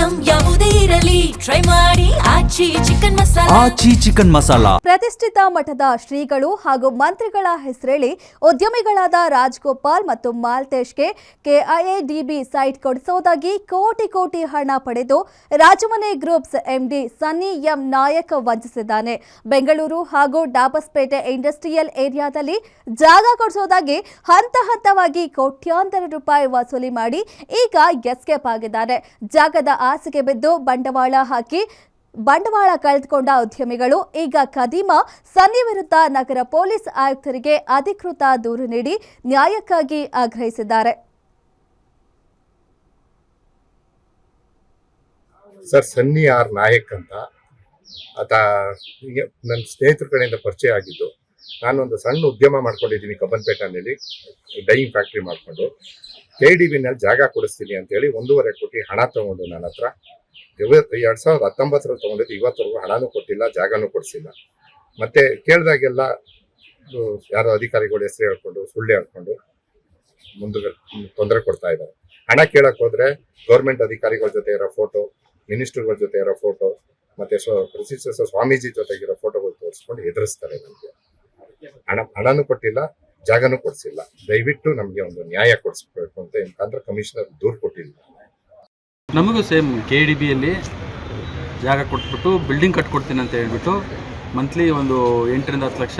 Item ಯಾವುದೇ ಇರಲಿ try ಮಾಡಿ ಆಚಿ ಚಿಕನ್ ಮಸಾಲಾ. ಪ್ರತಿಷ್ಠಿತ ಮಠದ ಶ್ರೀಗಳು ಹಾಗೂ ಮಂತ್ರಿಗಳ ಹೆಸರೇಳಿ ಉದ್ಯಮಿಗಳಾದ ರಾಜ್ಗೋಪಾಲ್ ಮತ್ತು ಮಾಲ್ತೇಶ್ಗೆ ಕೆಐಎಡಿಬಿ ಸೈಟ್ ಕೊಡಿಸುವುದಾಗಿ ಕೋಟಿ ಹಣ ಪಡೆದು ರಾಜಮನೆ ಗ್ರೂಪ್ಸ್ ಎಂಡಿ ಸನ್ನಿ ಎಂ ನಾಯಕ್ ವಂಚಿಸಿದ್ದಾನೆ. ಬೆಂಗಳೂರು ಹಾಗೂ ಡಾಬಸ್ಪೇಟೆ ಇಂಡಸ್ಟ್ರಿಯಲ್ ಏರಿಯಾದಲ್ಲಿ ಜಾಗ ಕೊಡಿಸುವುದಾಗಿ ಹಂತವಾಗಿ ಕೋಟ್ಯಾಂತರ ರೂಪಾಯಿ ವಸೂಲಿ ಮಾಡಿ ಈಗ ಎಸ್ಕೇಪ್ ಆಗಿದ್ದಾರೆ. ಜಾಗದ ಆಸೆಗೆ ಬಿದ್ದು ಬಂಡವಾಳ ಕಳೆದುಕೊಂಡ ಉದ್ಯಮಿಗಳು ಈಗ ಖದೀಮ ಸನ್ನಿ ವಿರುದ್ಧ ನಗರ ಪೊಲೀಸ್ ಆಯುಕ್ತರಿಗೆ ಅಧಿಕೃತ ದೂರು ನೀಡಿ ನ್ಯಾಯಕ್ಕಾಗಿ ಆಗ್ರಹಿಸಿದ್ದಾರೆ. ಸರ್, ಸನ್ನಿ ಆರ್ ನಾಯಕ್ ಅಂತ ನನ್ನ ಸ್ನೇಹಿತರ ಕಡೆಯಿಂದ ಪರಿಚಯ ಆಗಿದ್ದು. ನಾನೊಂದು ಸಣ್ಣ ಉದ್ಯಮ ಮಾಡ್ಕೊಂಡಿದ್ದೀನಿ ಕಬ್ಬನ್ಪೇಟೆನಲ್ಲಿ, ಡೈಯಿಂಗ್ ಫ್ಯಾಕ್ಟ್ರಿ ಮಾಡಿಕೊಂಡು. KDBನಲ್ಲಿ ಜಾಗ ಕೊಡಿಸ್ತೀನಿ ಅಂತೇಳಿ 1.5 ಕೋಟಿ ಹಣ ತಗೊಂಡು ನನ್ನ ಹತ್ರ 2019 ತಗೊಂಡಿದ್ದು. ಇವತ್ತರೆಗೂ ಹಣನೂ ಕೊಟ್ಟಿಲ್ಲ, ಜಾಗನೂ ಕೊಡಿಸಿಲ್ಲ. ಮತ್ತೆ ಕೇಳಿದಾಗೆಲ್ಲ ಯಾರೋ ಅಧಿಕಾರಿಗಳು ಹೆಸರು ಹೇಳ್ಕೊಂಡು ಸುಳ್ಳು ಹೇಳ್ಕೊಂಡು ಮುಂದೆ ತೊಂದರೆ ಕೊಡ್ತಾ ಇದ್ದಾರೆ. ಹಣ ಕೇಳಕ್ ಹೋದ್ರೆ ಗೌರ್ಮೆಂಟ್ ಅಧಿಕಾರಿಗಳ ಜೊತೆ ಇರೋ ಫೋಟೋ, ಮಿನಿಸ್ಟರ್ಗಳ ಜೊತೆ ಇರೋ ಫೋಟೋ, ಮತ್ತೆ ಪ್ರಸಿದ್ಧ ಸ್ವಾಮೀಜಿ ಜೊತೆಗಿರೋ ಫೋಟೋಗಳು ತೋರಿಸ್ಕೊಂಡು ಹೆದರಿಸ್ತಾರೆ. ನಮಗೆ ಹಣನೂ ಕೊಟ್ಟಿಲ್ಲ, ಜಾಗನೂ ಕೊಡಿಸಿಲ್ಲ. ದಯವಿಟ್ಟು ನಮಗೆ ಒಂದು ನ್ಯಾಯ ಕೊಡಿಸ್ಬೇಕು ಅಂತ ಮುಖಾಂತರ ಕಮಿಷನರ್ ದೂರು ಕೊಟ್ಟಿಲ್ಲ. ನಮಗೂ ಸೇಮ್ KDBಯಲ್ಲಿ ಜಾಗ ಕೊಟ್ಬಿಟ್ಟು ಬಿಲ್ಡಿಂಗ್ ಕಟ್ಕೊಡ್ತೀನಿ ಅಂತ ಹೇಳ್ಬಿಟ್ಟು ಮಂತ್ಲಿ ಒಂದು 8 ರಿಂದ 10 ಲಕ್ಷ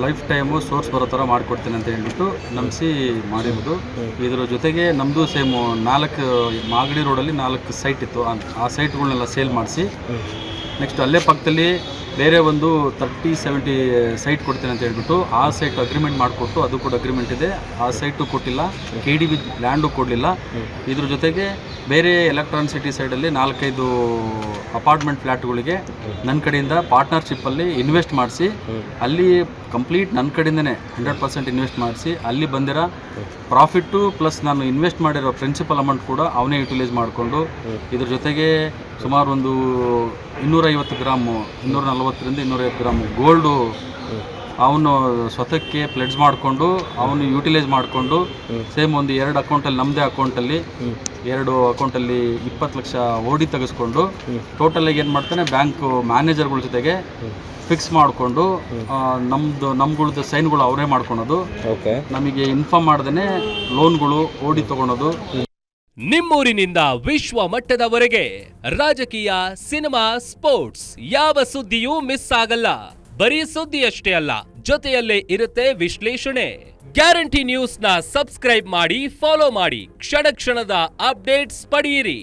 ಲೈಫ್ ಟೈಮು ಸೋರ್ಸ್ ಬರೋ ಥರ ಮಾಡಿಕೊಡ್ತೀನಿ ಅಂತ ಹೇಳ್ಬಿಟ್ಟು ನಂಬಿಸಿ ಮಾಡಿರೋದು. ಇದರ ಜೊತೆಗೆ ನಮ್ಮದು ಸೇಮು 4 ಮಾಗಡಿ ರೋಡಲ್ಲಿ 4 ಸೈಟ್ ಇತ್ತು. ಆ ಸೈಟ್ಗಳನ್ನೆಲ್ಲ ಸೇಲ್ ಮಾಡಿಸಿ ನೆಕ್ಸ್ಟ್ ಅಲ್ಲೇ ಪಕ್ಕದಲ್ಲಿ ಬೇರೆ ಒಂದು 30-70 ಸೈಟ್ ಕೊಡ್ತೀನಿ ಅಂತ ಹೇಳ್ಬಿಟ್ಟು ಆ ಸೈಟ್ ಅಗ್ರಿಮೆಂಟ್ ಮಾಡಿಕೊಟ್ಟು, ಅದು ಕೂಡ ಅಗ್ರಿಮೆಂಟ್ ಇದೆ. ಆ ಸೈಟು ಕೊಟ್ಟಿಲ್ಲ, KDB ಲ್ಯಾಂಡು ಕೊಡಲಿಲ್ಲ. ಇದ್ರ ಜೊತೆಗೆ ಬೇರೆ ಎಲೆಕ್ಟ್ರಾನಿಕ್ ಸಿಟಿ ಸೈಡಲ್ಲಿ 4-5 ಅಪಾರ್ಟ್ಮೆಂಟ್ ಫ್ಲ್ಯಾಟ್ಗಳಿಗೆ ನನ್ನ ಕಡೆಯಿಂದ ಪಾರ್ಟ್ನರ್ಶಿಪ್ಪಲ್ಲಿ ಇನ್ವೆಸ್ಟ್ ಮಾಡಿಸಿ, ಅಲ್ಲಿ ಕಂಪ್ಲೀಟ್ ನನ್ನ ಕಡೆಯಿಂದನೇ 100% ಇನ್ವೆಸ್ಟ್ ಮಾಡಿಸಿ ಅಲ್ಲಿ ಬಂದಿರೋ ಪ್ರಾಫಿಟ್ಟು ಪ್ಲಸ್ ನಾನು ಇನ್ವೆಸ್ಟ್ ಮಾಡಿರೋ ಪ್ರಿನ್ಸಿಪಲ್ ಅಮೌಂಟ್ ಕೂಡ ಅವನೇ ಯುಟಿಲೈಸ್ ಮಾಡಿಕೊಂಡು, ಇದ್ರ ಜೊತೆಗೆ ಸುಮಾರು ಒಂದು 250 ಗ್ರಾಮು 240 ರಿಂದ 250 ಗ್ರಾಮು ಗೋಲ್ಡು ಅವನು ಸ್ವತಃಕ್ಕೆ ಪ್ಲೆಡ್ಜ್ ಮಾಡಿಕೊಂಡು ಅವನು ಯುಟಿಲೈಸ್ ಮಾಡಿಕೊಂಡು ಸೇಮ್ ಒಂದು 2 ಅಕೌಂಟಲ್ಲಿ, ನಮ್ಮದೇ ಅಕೌಂಟಲ್ಲಿ 2 ಅಕೌಂಟಲ್ಲಿ 20 ಲಕ್ಷ ಓಡಿ ತೆಗೆಸ್ಕೊಂಡು ಟೋಟಲಾಗಿ ಏನು ಮಾಡ್ತಾನೆ ಬ್ಯಾಂಕು ಮ್ಯಾನೇಜರ್ಗಳ ಜೊತೆಗೆ ಫಿಕ್ಸ್ ಮಾಡಿಕೊಂಡು ನಮ್ಗಳದ್ದು ಸೈನ್ಗಳು ಅವರೇ ಮಾಡ್ಕೊಳೋದು, ನಮಗೆ ಇನ್ಫಾರ್ಮ್ ಮಾಡ್ದೇ ಲೋನ್ಗಳು ಓಡಿ ತಗೊಳೋದು. ನಿಮ್ಮೂರಿನಿಂದ ವಿಶ್ವ ಮಟ್ಟದವರೆಗೆ ರಾಜಕೀಯ, ಸಿನಿಮಾ, ಸ್ಪೋರ್ಟ್ಸ್ ಯಾವ ಸುದ್ದಿಯೂ ಮಿಸ್ ಆಗಲ್ಲ. ಬರೀ ಸುದ್ದಿಯಷ್ಟೇ ಅಲ್ಲ, ಜೊತೆಯಲ್ಲೇ ಇರುತ್ತೆ ವಿಶ್ಲೇಷಣೆ. ಗ್ಯಾರಂಟಿ ನ್ಯೂಸ್ನ ಸಬ್ಸ್ಕ್ರೈಬ್ ಮಾಡಿ, ಫಾಲೋ ಮಾಡಿ, ಕ್ಷಣ ಕ್ಷಣದ ಅಪ್ಡೇಟ್ಸ್ ಪಡೆಯಿರಿ.